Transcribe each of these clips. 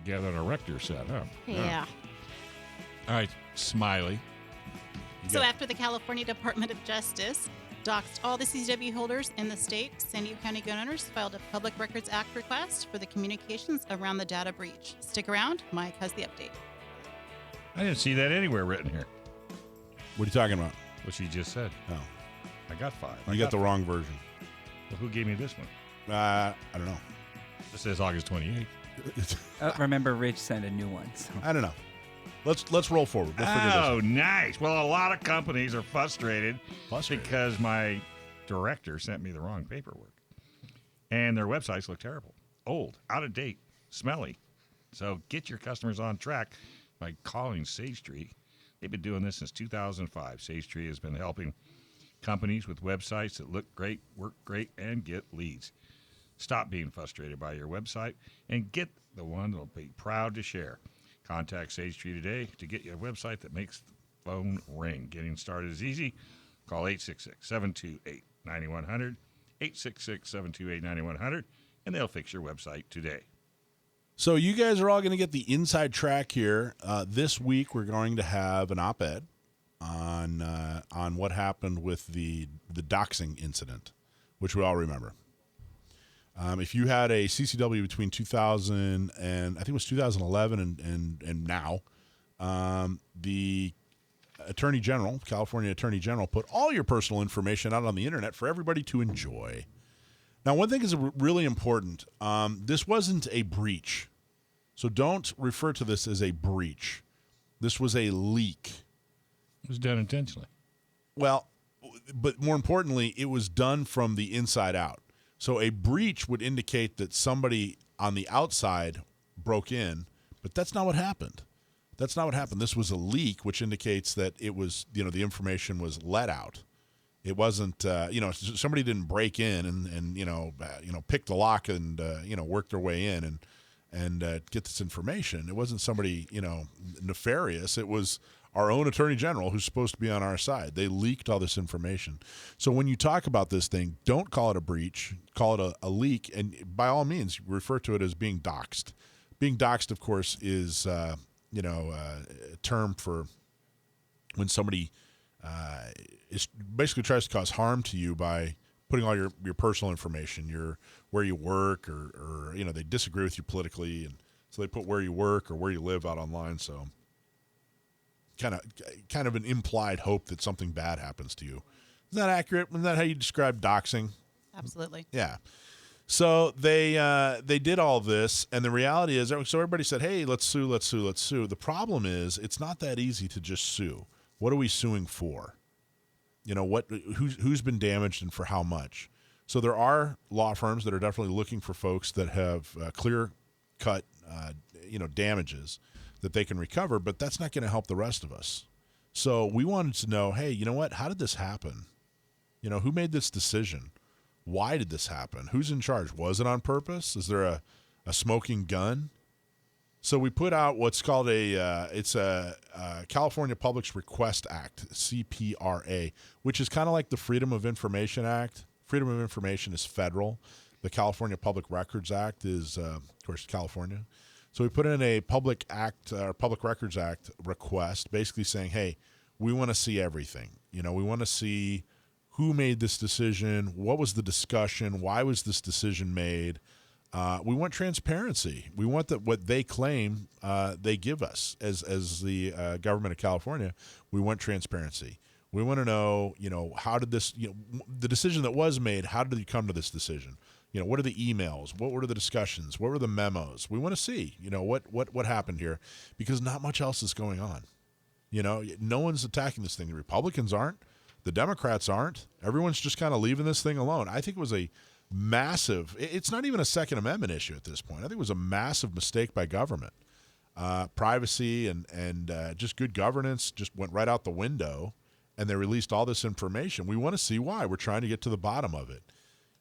together an erector set, huh? Yeah. All right, Smiley. So after the California Department of Justice doxed all the CCW holders in the state, San Diego County gun owners filed a Public Records Act request for the communications around the data breach. Stick around. Mike has the update. I didn't see that anywhere written here. What are you talking about? What she just said. Oh, I got 5. you got the wrong version. Well, who gave me this one? I don't know. This says August 28th. Remember, Rich sent a new one. So. I don't know. Let's roll forward. We'll figure this out. Nice. Well, a lot of companies are frustrated because my director sent me the wrong paperwork. And their websites look terrible. Old, out of date, smelly. So get your customers on track by calling Sage Tree. They've been doing this since 2005. Sage Tree has been helping companies with websites that look great, work great, and get leads. Stop being frustrated by your website and get the one that'll be proud to share. Contact Sage Tree today to get you a website that makes the phone ring. Getting started is easy. Call 866-728-9100, 866-728-9100, and they'll fix your website today. So you guys are all going to get the inside track here. This week we're going to have an op-ed on what happened with the doxing incident, which we all remember. If you had a CCW between 2000 and I think it was 2011 and now, the Attorney General, California Attorney General, put all your personal information out on the internet for everybody to enjoy. Now, one thing is really important. This wasn't a breach, so don't refer to this as a breach. This was a leak. It was done intentionally. Well, but more importantly, it was done from the inside out. So a breach would indicate that somebody on the outside broke in, but that's not what happened. That's not what happened. This was a leak, which indicates that it was, the information was let out. It wasn't, somebody didn't break in and pick the lock and, work their way in and get this information. It wasn't somebody, nefarious. It was our own Attorney General who's supposed to be on our side. They leaked all this information. So when you talk about this thing, don't call it a breach, call it a leak, and by all means, refer to it as being doxed. Being doxed, of course, is, a term for when somebody basically tries to cause harm to you by putting all your personal information, where you work, or they disagree with you politically, and so they put where you work or where you live out online. So kind of an implied hope that something bad happens to you. Isn't that accurate? Isn't that how you describe doxing? Absolutely. Yeah. So they did all this, and the reality is, so everybody said, hey, let's sue. The problem is it's not that easy to just sue. What are we suing for? Who's been damaged and for how much? So there are law firms that are definitely looking for folks that have clear-cut, damages that they can recover, but that's not going to help the rest of us. So we wanted to know, hey, you know what? How did this happen? Who made this decision? Why did this happen? Who's in charge? Was it on purpose? Is there a smoking gun? So we put out what's called it's a California Public Request Act, CPRA, which is kind of like the Freedom of Information Act. Freedom of Information is federal. The California Public Records Act is, of course, California. So we put in a Public Records Act request, basically saying, hey, we want to see everything. We want to see who made this decision, what was the discussion, why was this decision made. We want transparency. We want that what they claim they give us as the government of California. We want transparency. We want to know, how did this, the decision that was made, how did you come to this decision? What are the emails? What were the discussions? What were the memos? We want to see, what happened here, because not much else is going on. No one's attacking this thing. The Republicans aren't. The Democrats aren't. Everyone's just kind of leaving this thing alone. I think it was a massive, it's not even a Second Amendment issue at this point. I think it was a massive mistake by government. Privacy and just good governance just went right out the window, and they released all this information. We want to see why. We're trying to get to the bottom of it.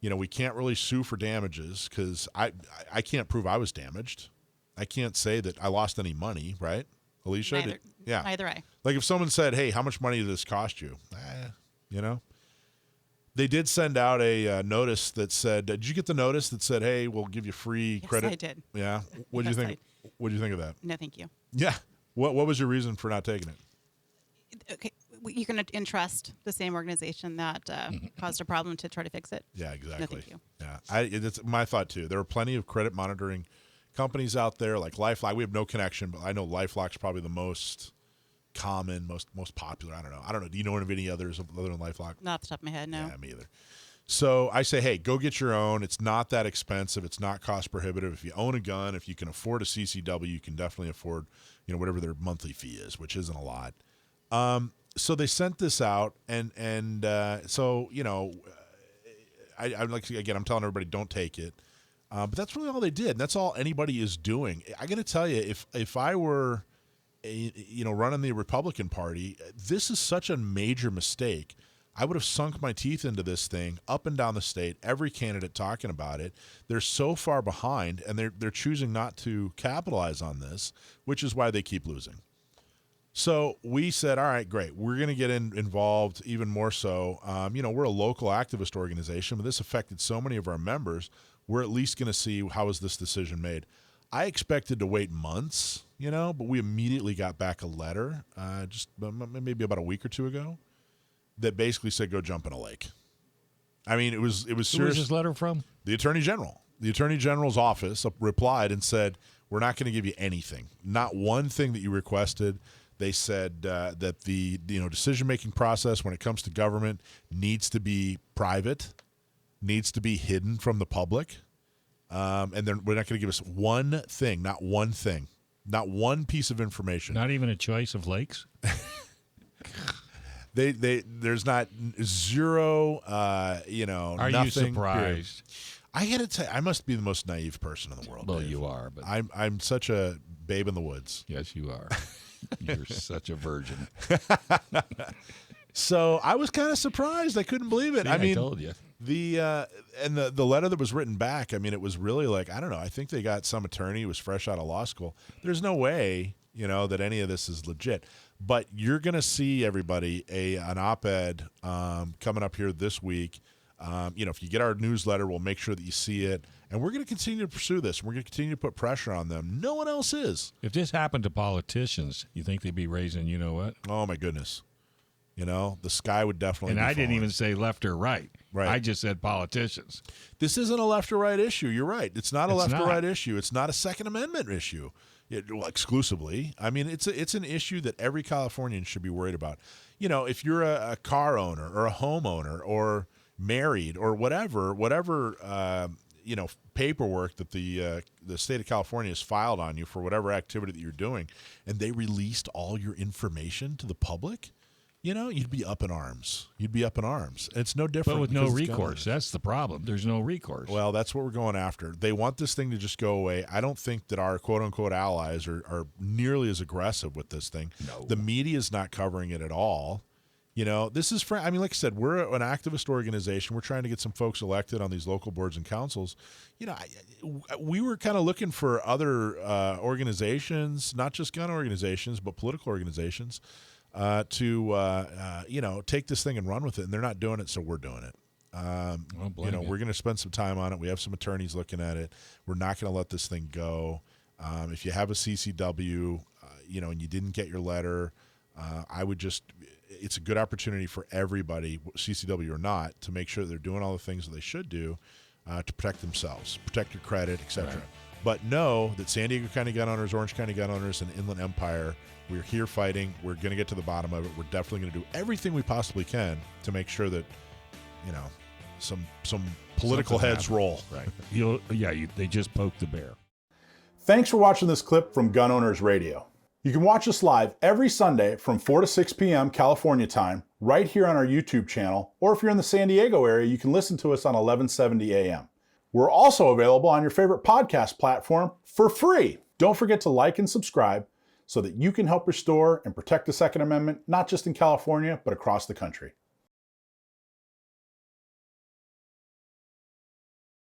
We can't really sue for damages because I can't prove I was damaged. I can't say that I lost any money, right, Alicia? Neither I. Like if someone said, hey, how much money did this cost you? They did send out a notice that said, did you get the notice that said, hey, we'll give you free credit? Yes, I did. Yeah. What did you think? What do you think of that? No, thank you. Yeah. What was your reason for not taking it? Okay, you're going to entrust the same organization that caused a problem to try to fix it? Yeah, exactly. No, thank you. Yeah, it's my thought too. There are plenty of credit monitoring companies out there like LifeLock. We have no connection, but I know LifeLock's probably the most common, most popular. I don't know. Do you know of any others other than LifeLock? Not off the top of my head, no. Yeah, me either. So I say, hey, go get your own. It's not that expensive. It's not cost prohibitive. If you own a gun, if you can afford a CCW, you can definitely afford, whatever their monthly fee is, which isn't a lot. So they sent this out, and so I'm like, again, I'm telling everybody don't take it, but that's really all they did. And that's all anybody is doing. I got to tell you, if I were, running the Republican Party, this is such a major mistake. I would have sunk my teeth into this thing up and down the state, every candidate talking about it. They're so far behind, and they're choosing not to capitalize on this, which is why they keep losing. So we said, all right, great. We're going to get involved even more so. We're a local activist organization, but this affected so many of our members. We're at least going to see how is this decision made. I expected to wait months, but we immediately got back a letter just maybe about a week or two ago that basically said, go jump in a lake. I mean, it was serious. Who was this letter from? The Attorney General. The Attorney General's office replied and said, we're not going to give you anything. Not one thing that you requested. They said that the decision-making process when it comes to government needs to be private, needs to be hidden from the public, and we're not going to give us one thing, not one thing, not one piece of information. Not even a choice of lakes? There's not zero, Are nothing. you surprised? I got to tell you, I must be the most naive person in the world. Well, Dave. you are, but I'm such a babe in the woods. yes, you are. You're such a virgin. So I was kind of surprised. I couldn't believe it. See, I told you. The letter that was written back, I mean, it was really like, I don't know. I think they got some attorney who was fresh out of law school. There's no way, that any of this is legit. But you're going to see, everybody, an op-ed coming up here this week. If you get our newsletter, we'll make sure that you see it. And we're going to continue to pursue this. We're going to continue to put pressure on them. No one else is. If this happened to politicians, you think they'd be raising, you know what? Oh, my goodness. The sky would definitely And be I didn't falling. even say left or right. Right. I just said politicians. This isn't a left or right issue. You're right. It's not a It's left or not. right issue. It's not a Second Amendment issue. Exclusively. I mean, it's an issue that every Californian should be worried about. If you're a car owner or a homeowner or married or whatever paperwork that the state of California has filed on you for whatever activity that you're doing, and they released all your information to the public, you'd be up in arms. You'd be up in arms. And it's no different. But with no because it's recourse. government. That's the problem. There's no recourse. Well, that's what we're going after. They want this thing to just go away. I don't think that our quote-unquote allies are nearly as aggressive with this thing. No. The media is not covering it at all. This is like I said, we're an activist organization. We're trying to get some folks elected on these local boards and councils. We were kind of looking for other organizations, not just gun organizations, but political organizations, to take this thing and run with it. And they're not doing it, so we're doing it. We're going to spend some time on it. We have some attorneys looking at it. We're not going to let this thing go. If you have a CCW, and you didn't get your letter, it's a good opportunity for everybody, CCW or not, to make sure they're doing all the things that they should do to protect themselves, protect your credit, etc. Right. But know that San Diego County gun owners, Orange County gun owners, and Inland Empire, we're here fighting. We're going to get to the bottom of it. We're definitely going to do everything we possibly can to make sure that, some political Something heads happens. roll. Right. They just poked the bear. Thanks for watching this clip from Gun Owners Radio. You can watch us live every Sunday from 4 to 6 p.m. California time, right here on our YouTube channel, or if you're in the San Diego area, you can listen to us on 1170 a.m. We're also available on your favorite podcast platform for free. Don't forget to like and subscribe so that you can help restore and protect the Second Amendment, not just in California, but across the country.